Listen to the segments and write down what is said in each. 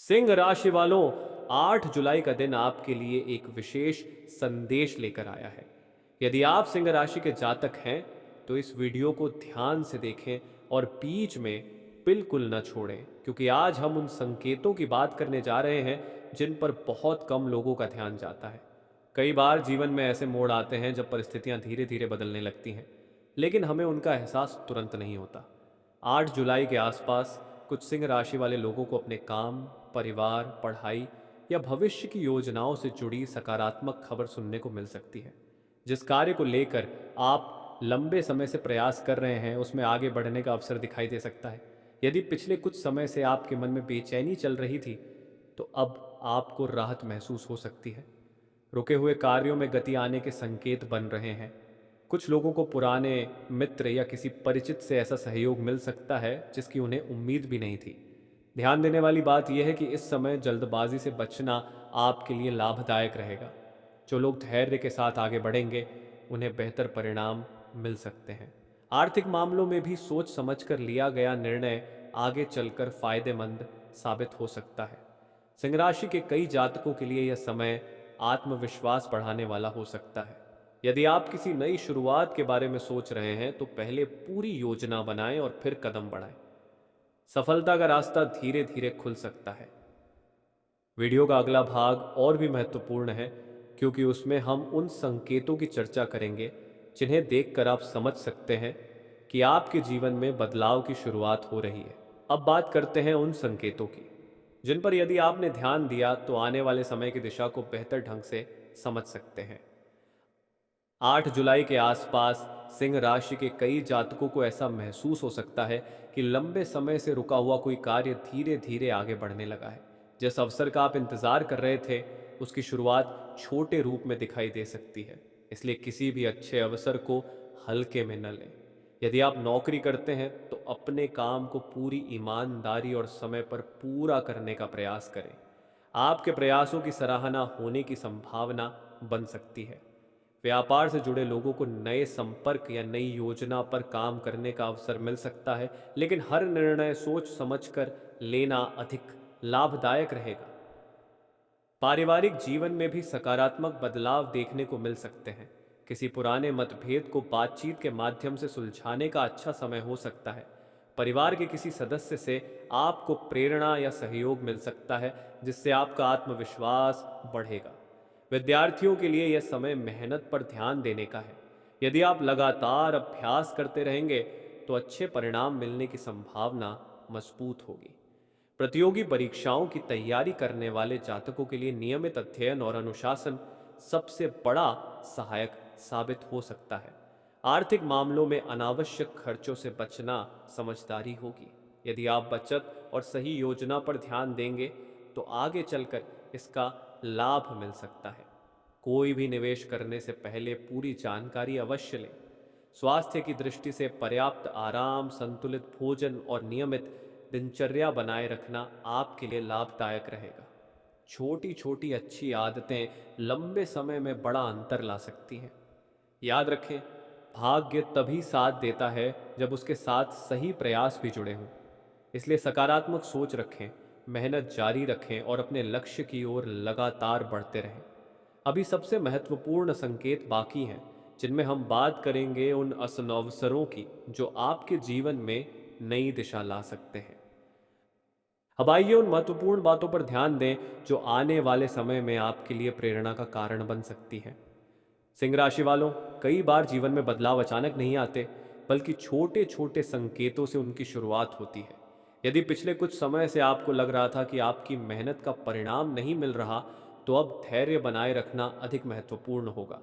सिंह राशि वालों, 8 जुलाई का दिन आपके लिए एक विशेष संदेश लेकर आया है। यदि आप सिंह राशि के जातक हैं तो इस वीडियो को ध्यान से देखें और बीच में बिल्कुल न छोड़ें, क्योंकि आज हम उन संकेतों की बात करने जा रहे हैं जिन पर बहुत कम लोगों का ध्यान जाता है। कई बार जीवन में ऐसे मोड़ आते हैं जब परिस्थितियां धीरे धीरे बदलने लगती हैं, लेकिन हमें उनका एहसास तुरंत नहीं होता। 8 जुलाई के आसपास कुछ सिंह राशि वाले लोगों को अपने काम, परिवार, पढ़ाई या भविष्य की योजनाओं से जुड़ी सकारात्मक खबर सुनने को मिल सकती है। जिस कार्य को लेकर आप लंबे समय से प्रयास कर रहे हैं, उसमें आगे बढ़ने का अवसर दिखाई दे सकता है। यदि पिछले कुछ समय से आपके मन में बेचैनी चल रही थी, तो अब आपको राहत महसूस हो सकती है। रुके हुए कार्यों में गति आने के संकेत बन रहे हैं। कुछ लोगों को पुराने मित्र या किसी परिचित से ऐसा सहयोग मिल सकता है जिसकी उन्हें उम्मीद भी नहीं थी। ध्यान देने वाली बात यह है कि इस समय जल्दबाजी से बचना आपके लिए लाभदायक रहेगा। जो लोग धैर्य के साथ आगे बढ़ेंगे, उन्हें बेहतर परिणाम मिल सकते हैं। आर्थिक मामलों में भी सोच समझकर लिया गया निर्णय आगे चलकर फायदेमंद साबित हो सकता है। सिंह राशि के कई जातकों के लिए यह समय आत्मविश्वास बढ़ाने वाला हो सकता है। यदि आप किसी नई शुरुआत के बारे में सोच रहे हैं तो पहले पूरी योजना बनाएं और फिर कदम बढ़ाएं। सफलता का रास्ता धीरे धीरे खुल सकता है। वीडियो का अगला भाग और भी महत्वपूर्ण है, क्योंकि उसमें हम उन संकेतों की चर्चा करेंगे जिन्हें देखकर आप समझ सकते हैं कि आपके जीवन में बदलाव की शुरुआत हो रही है। अब बात करते हैं उन संकेतों की जिन पर यदि आपने ध्यान दिया तो आने वाले समय की दिशा को बेहतर ढंग से समझ सकते हैं। 8 जुलाई के आसपास सिंह राशि के कई जातकों को ऐसा महसूस हो सकता है कि लंबे समय से रुका हुआ कोई कार्य धीरे धीरे आगे बढ़ने लगा है। जिस अवसर का आप इंतजार कर रहे थे, उसकी शुरुआत छोटे रूप में दिखाई दे सकती है। इसलिए किसी भी अच्छे अवसर को हल्के में न लें। यदि आप नौकरी करते हैं तो अपने काम को पूरी ईमानदारी और समय पर पूरा करने का प्रयास करें। आपके प्रयासों की सराहना होने की संभावना बन सकती है। व्यापार से जुड़े लोगों को नए संपर्क या नई योजना पर काम करने का अवसर मिल सकता है, लेकिन हर निर्णय सोच समझकर लेना अधिक लाभदायक रहेगा। पारिवारिक जीवन में भी सकारात्मक बदलाव देखने को मिल सकते हैं। किसी पुराने मतभेद को बातचीत के माध्यम से सुलझाने का अच्छा समय हो सकता है। परिवार के किसी सदस्य से आपको प्रेरणा या सहयोग मिल सकता है, जिससे आपका आत्मविश्वास बढ़ेगा। विद्यार्थियों के लिए यह समय मेहनत पर ध्यान देने का है। यदि आप लगातार अभ्यास करते रहेंगे तो अच्छे परिणाम मिलने की संभावना मजबूत होगी। प्रतियोगी परीक्षाओं की तैयारी करने वाले जातकों के लिए नियमित अध्ययन और अनुशासन सबसे बड़ा सहायक साबित हो सकता है। आर्थिक मामलों में अनावश्यक खर्चों से बचना समझदारी होगी। यदि आप बचत और सही योजना पर ध्यान देंगे तो आगे चलकर इसका लाभ मिल सकता है। कोई भी निवेश करने से पहले पूरी जानकारी अवश्य लें। स्वास्थ्य की दृष्टि से पर्याप्त आराम, संतुलित भोजन और नियमित दिनचर्या बनाए रखना आपके लिए लाभदायक रहेगा। छोटी छोटी अच्छी आदतें लंबे समय में बड़ा अंतर ला सकती हैं। याद रखें, भाग्य तभी साथ देता है जब उसके साथ सही प्रयास भी जुड़े हों। इसलिए सकारात्मक सोच रखें, मेहनत जारी रखें और अपने लक्ष्य की ओर लगातार बढ़ते रहें। अभी सबसे महत्वपूर्ण संकेत बाकी हैं, जिनमें हम बात करेंगे उन अवसरों की जो आपके जीवन में नई दिशा ला सकते हैं। अब आइए उन महत्वपूर्ण बातों पर ध्यान दें जो आने वाले समय में आपके लिए प्रेरणा का कारण बन सकती हैं। सिंह राशि वालों, कई बार जीवन में बदलाव अचानक नहीं आते, बल्कि छोटे छोटे संकेतों से उनकी शुरुआत होती है। यदि पिछले कुछ समय से आपको लग रहा था कि आपकी मेहनत का परिणाम नहीं मिल रहा, तो अब धैर्य बनाए रखना अधिक महत्वपूर्ण होगा।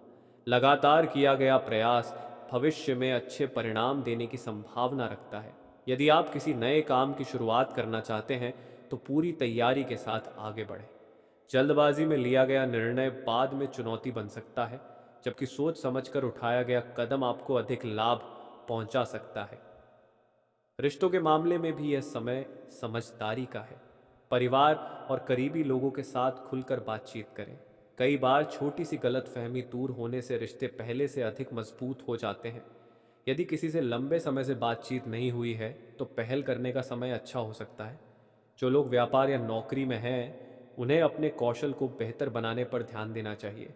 लगातार किया गया प्रयास भविष्य में अच्छे परिणाम देने की संभावना रखता है। यदि आप किसी नए काम की शुरुआत करना चाहते हैं तो पूरी तैयारी के साथ आगे बढ़ें। जल्दबाजी में लिया गया निर्णय बाद में चुनौती बन सकता है, जबकि सोच समझकर उठाया गया कदम आपको अधिक लाभ पहुंचा सकता है। रिश्तों के मामले में भी यह समय समझदारी का है। परिवार और करीबी लोगों के साथ खुलकर बातचीत करें। कई बार छोटी सी गलतफहमी दूर होने से रिश्ते पहले से अधिक मजबूत हो जाते हैं। यदि किसी से लंबे समय से बातचीत नहीं हुई है तो पहल करने का समय अच्छा हो सकता है। जो लोग व्यापार या नौकरी में हैं उन्हें अपने कौशल को बेहतर बनाने पर ध्यान देना चाहिए।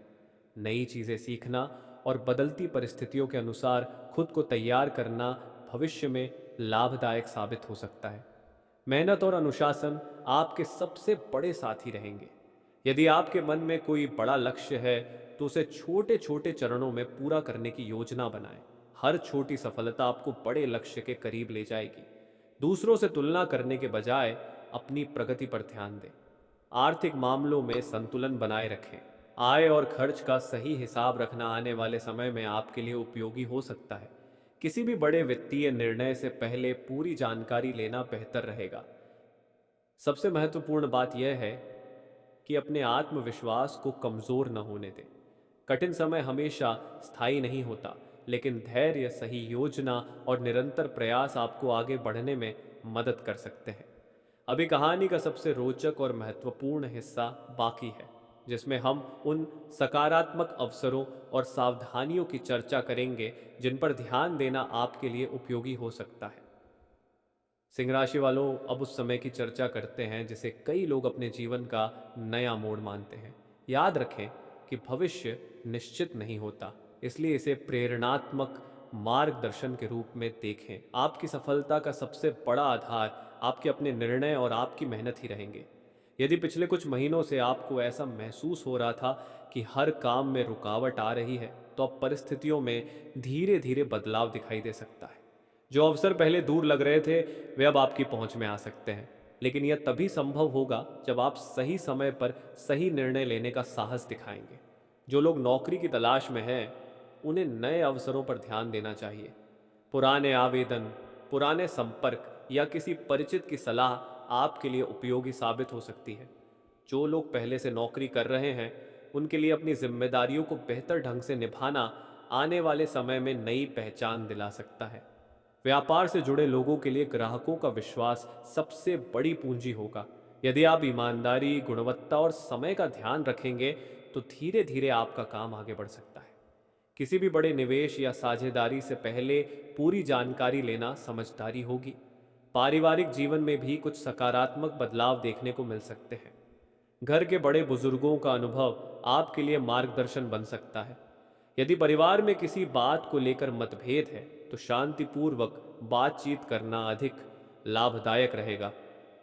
नई चीज़ें सीखना और बदलती परिस्थितियों के अनुसार खुद को तैयार करना भविष्य में लाभदायक साबित हो सकता है। मेहनत और अनुशासन आपके सबसे बड़े साथी रहेंगे। यदि आपके मन में कोई बड़ा लक्ष्य है तो उसे छोटे छोटे चरणों में पूरा करने की योजना बनाएं। हर छोटी सफलता आपको बड़े लक्ष्य के करीब ले जाएगी। दूसरों से तुलना करने के बजाय अपनी प्रगति पर ध्यान दें। आर्थिक मामलों में संतुलन बनाए रखें। आय और खर्च का सही हिसाब रखना आने वाले समय में आपके लिए उपयोगी हो सकता है। किसी भी बड़े वित्तीय निर्णय से पहले पूरी जानकारी लेना बेहतर रहेगा। सबसे महत्वपूर्ण बात यह है कि अपने आत्मविश्वास को कमज़ोर न होने दें। कठिन समय हमेशा स्थायी नहीं होता, लेकिन धैर्य, सही योजना और निरंतर प्रयास आपको आगे बढ़ने में मदद कर सकते हैं। अभी कहानी का सबसे रोचक और महत्वपूर्ण हिस्सा बाकी है, जिसमें हम उन सकारात्मक अवसरों और सावधानियों की चर्चा करेंगे जिन पर ध्यान देना आपके लिए उपयोगी हो सकता है। सिंह राशि वालों, अब उस समय की चर्चा करते हैं जिसे कई लोग अपने जीवन का नया मोड़ मानते हैं। याद रखें कि भविष्य निश्चित नहीं होता, इसलिए इसे प्रेरणात्मक मार्गदर्शन के रूप में देखें। आपकी सफलता का सबसे बड़ा आधार आपके अपने निर्णय और आपकी मेहनत ही रहेंगे। यदि पिछले कुछ महीनों से आपको ऐसा महसूस हो रहा था कि हर काम में रुकावट आ रही है, तो अब परिस्थितियों में धीरे धीरे बदलाव दिखाई दे सकता है। जो अवसर पहले दूर लग रहे थे वे अब आपकी पहुंच में आ सकते हैं, लेकिन यह तभी संभव होगा जब आप सही समय पर सही निर्णय लेने का साहस दिखाएंगे। जो लोग नौकरी की तलाश में हैं उन्हें नए अवसरों पर ध्यान देना चाहिए। पुराने आवेदन, पुराने संपर्क या किसी परिचित की सलाह आपके लिए उपयोगी साबित हो सकती है। जो लोग पहले से नौकरी कर रहे हैं उनके लिए अपनी जिम्मेदारियों को बेहतर ढंग से निभाना आने वाले समय में नई पहचान दिला सकता है। व्यापार से जुड़े लोगों के लिए ग्राहकों का विश्वास सबसे बड़ी पूंजी होगा। यदि आप ईमानदारी, गुणवत्ता और समय का ध्यान रखेंगे तो धीरे धीरे आपका काम आगे बढ़ सकता है। किसी भी बड़े निवेश या साझेदारी से पहले पूरी जानकारी लेना समझदारी होगी। पारिवारिक जीवन में भी कुछ सकारात्मक बदलाव देखने को मिल सकते हैं। घर के बड़े बुजुर्गों का अनुभव आपके लिए मार्गदर्शन बन सकता है। यदि परिवार में किसी बात को लेकर मतभेद है तो शांतिपूर्वक बातचीत करना अधिक लाभदायक रहेगा।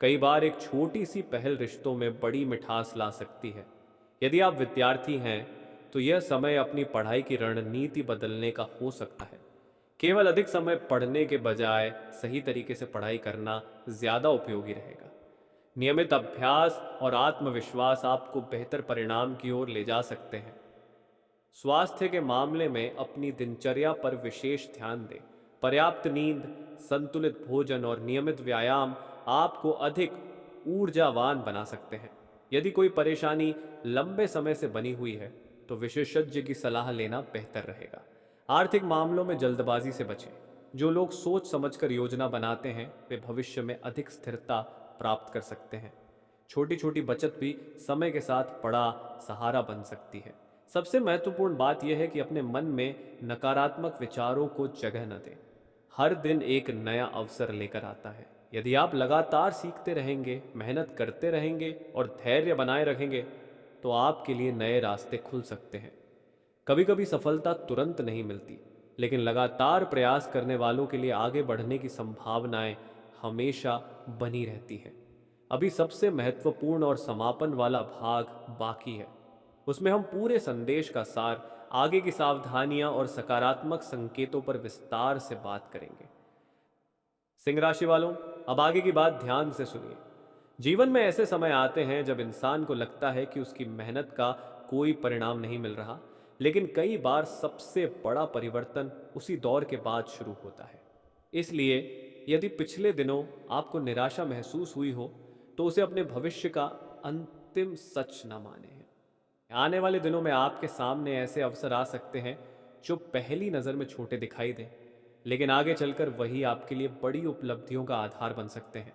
कई बार एक छोटी सी पहल रिश्तों में बड़ी मिठास ला सकती है। यदि आप विद्यार्थी हैं तो यह समय अपनी पढ़ाई की रणनीति बदलने का हो सकता है। केवल अधिक समय पढ़ने के बजाय सही तरीके से पढ़ाई करना ज़्यादा उपयोगी रहेगा। नियमित अभ्यास और आत्मविश्वास आपको बेहतर परिणाम की ओर ले जा सकते हैं। स्वास्थ्य के मामले में अपनी दिनचर्या पर विशेष ध्यान दें। पर्याप्त नींद, संतुलित भोजन और नियमित व्यायाम आपको अधिक ऊर्जावान बना सकते हैं। यदि कोई परेशानी लंबे समय से बनी हुई है तो विशेषज्ञ की सलाह लेना बेहतर रहेगा। आर्थिक मामलों में जल्दबाजी से बचें। जो लोग सोच समझकर योजना बनाते हैं वे भविष्य में अधिक स्थिरता प्राप्त कर सकते हैं। छोटी छोटी बचत भी समय के साथ बड़ा सहारा बन सकती है। सबसे महत्वपूर्ण बात यह है कि अपने मन में नकारात्मक विचारों को जगह न दें। हर दिन एक नया अवसर लेकर आता है। यदि आप लगातार सीखते रहेंगे, मेहनत करते रहेंगे और धैर्य बनाए रखेंगे तो आपके लिए नए रास्ते खुल सकते हैं। कभी कभी सफलता तुरंत नहीं मिलती, लेकिन लगातार प्रयास करने वालों के लिए आगे बढ़ने की संभावनाएं हमेशा बनी रहती हैं। अभी सबसे महत्वपूर्ण और समापन वाला भाग बाकी है। उसमें हम पूरे संदेश का सार, आगे की सावधानियां और सकारात्मक संकेतों पर विस्तार से बात करेंगे। सिंह राशि वालों, अब आगे की बात ध्यान से सुनिए। जीवन में ऐसे समय आते हैं जब इंसान को लगता है कि उसकी मेहनत का कोई परिणाम नहीं मिल रहा, लेकिन कई बार सबसे बड़ा परिवर्तन उसी दौर के बाद शुरू होता है। इसलिए यदि पिछले दिनों आपको निराशा महसूस हुई हो तो उसे अपने भविष्य का अंतिम सच न माने। आने वाले दिनों में आपके सामने ऐसे अवसर आ सकते हैं जो पहली नज़र में छोटे दिखाई दें, लेकिन आगे चलकर वही आपके लिए बड़ी उपलब्धियों का आधार बन सकते हैं।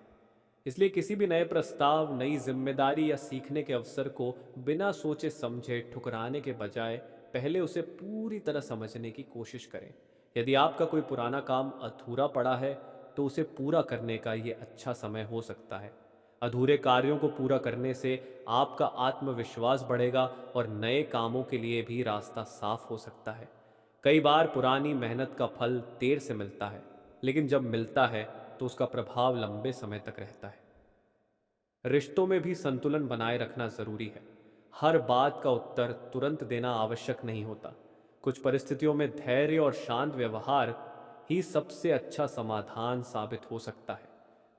इसलिए किसी भी नए प्रस्ताव, नई जिम्मेदारी या सीखने के अवसर को बिना सोचे समझे ठुकराने के बजाय पहले उसे पूरी तरह समझने की कोशिश करें। यदि आपका कोई पुराना काम अधूरा पड़ा है तो उसे पूरा करने का ये अच्छा समय हो सकता है। अधूरे कार्यों को पूरा करने से आपका आत्मविश्वास बढ़ेगा और नए कामों के लिए भी रास्ता साफ हो सकता है। कई बार पुरानी मेहनत का फल देर से मिलता है, लेकिन जब मिलता है तो उसका प्रभाव लंबे समय तक रहता है। रिश्तों में भी संतुलन बनाए रखना जरूरी है। हर बात का उत्तर तुरंत देना आवश्यक नहीं होता। कुछ परिस्थितियों में धैर्य और शांत व्यवहार ही सबसे अच्छा समाधान साबित हो सकता है।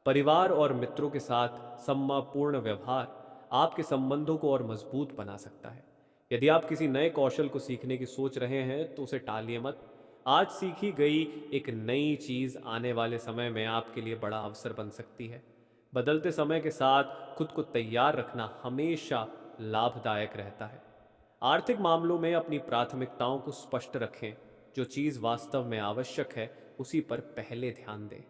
परिवार और मित्रों के साथ सम्मानपूर्ण व्यवहार आपके संबंधों को और मजबूत बना सकता है। यदि आप किसी नए कौशल को सीखने की सोच रहे हैं तो उसे टालिए मत। आज सीखी गई एक नई चीज आने वाले समय में आपके लिए बड़ा अवसर बन सकती है। बदलते समय के साथ खुद को तैयार रखना हमेशा लाभदायक रहता है। आर्थिक मामलों में अपनी प्राथमिकताओं को स्पष्ट रखें। जो चीज़ वास्तव में आवश्यक है उसी पर पहले ध्यान दें।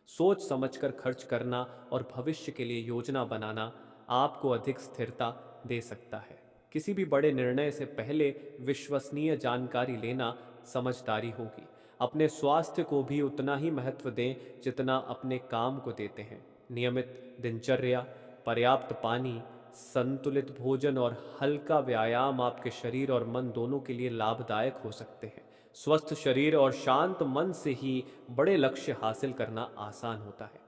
सोच समझकर खर्च करना और भविष्य के लिए योजना बनाना आपको अधिक स्थिरता दे सकता है। किसी भी बड़े निर्णय से पहले विश्वसनीय जानकारी लेना समझदारी होगी। अपने स्वास्थ्य को भी उतना ही महत्व दें जितना अपने काम को देते हैं। नियमित दिनचर्या, पर्याप्त पानी, संतुलित भोजन और हल्का व्यायाम आपके शरीर और मन दोनों के लिए लाभदायक हो सकते हैं। स्वस्थ शरीर और शांत मन से ही बड़े लक्ष्य हासिल करना आसान होता है।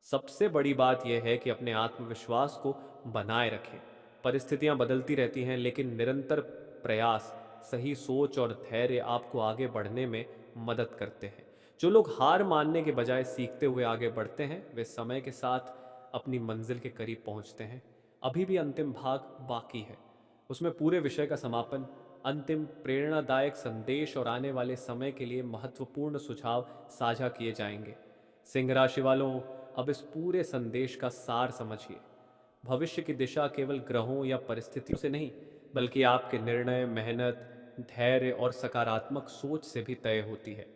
सबसे बड़ी बात यह है कि अपने आत्मविश्वास को बनाए रखें। परिस्थितियां बदलती रहती हैं, लेकिन निरंतर प्रयास, सही सोच और धैर्य आपको आगे बढ़ने में मदद करते हैं। जो लोग हार मानने के बजाय सीखते हुए आगे बढ़ते हैं, वे समय के साथ अपनी मंजिल के करीब पहुंचते हैं। अभी भी अंतिम भाग बाकी है। उसमें पूरे विषय का समापन, अंतिम प्रेरणादायक संदेश और आने वाले समय के लिए महत्वपूर्ण सुझाव साझा किए जाएंगे। सिंह राशि वालों, अब इस पूरे संदेश का सार समझिए। भविष्य की दिशा केवल ग्रहों या परिस्थितियों से नहीं, बल्कि आपके निर्णय, मेहनत, धैर्य और सकारात्मक सोच से भी तय होती है।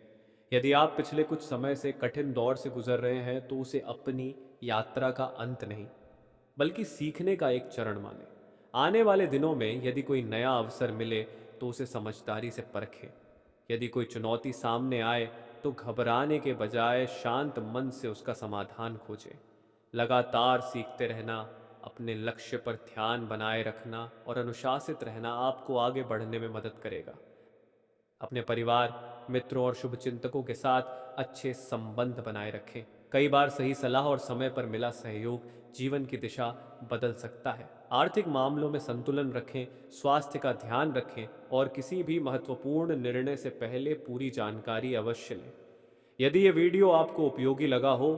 यदि आप पिछले कुछ समय से कठिन दौर से गुजर रहे हैं तो उसे अपनी यात्रा का अंत नहीं, बल्कि सीखने का एक चरण माने। आने वाले दिनों में यदि कोई नया अवसर मिले तो उसे समझदारी से परखें। यदि कोई चुनौती सामने आए तो घबराने के बजाय शांत मन से उसका समाधान खोजें। लगातार सीखते रहना, अपने लक्ष्य पर ध्यान बनाए रखना और अनुशासित रहना आपको आगे बढ़ने में मदद करेगा। अपने परिवार, मित्रों और शुभचिंतकों के साथ अच्छे संबंध बनाए रखें। कई बार सही सलाह और समय पर मिला सहयोग जीवन की दिशा बदल सकता है। आर्थिक मामलों में संतुलन रखें, स्वास्थ्य का ध्यान रखें और किसी भी महत्वपूर्ण निर्णय से पहले पूरी जानकारी अवश्य लें। यदि ये वीडियो आपको उपयोगी लगा हो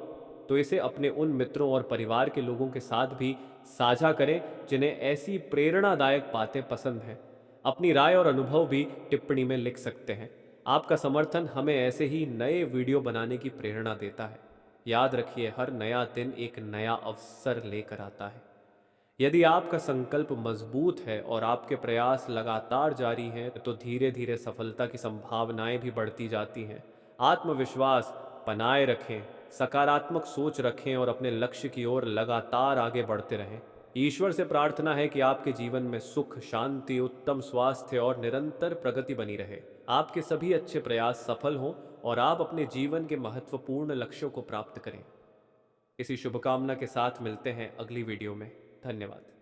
तो इसे अपने उन मित्रों और परिवार के लोगों के साथ भी साझा करें जिन्हें ऐसी प्रेरणादायक बातें पसंद हैं। अपनी राय और अनुभव भी टिप्पणी में लिख सकते हैं। आपका समर्थन हमें ऐसे ही नए वीडियो बनाने की प्रेरणा देता है। याद रखिए, हर नया दिन एक नया अवसर लेकर आता है। यदि आपका संकल्प मजबूत है और आपके प्रयास लगातार जारी हैं तो धीरे धीरे सफलता की संभावनाएं भी बढ़ती जाती हैं। आत्मविश्वास बनाए रखें, सकारात्मक सोच रखें और अपने लक्ष्य की ओर लगातार आगे बढ़ते रहें। ईश्वर से प्रार्थना है कि आपके जीवन में सुख, शांति, उत्तम स्वास्थ्य और निरंतर प्रगति बनी रहे। आपके सभी अच्छे प्रयास सफल हों और आप अपने जीवन के महत्वपूर्ण लक्ष्यों को प्राप्त करें। इसी शुभकामना के साथ मिलते हैं अगली वीडियो में। धन्यवाद।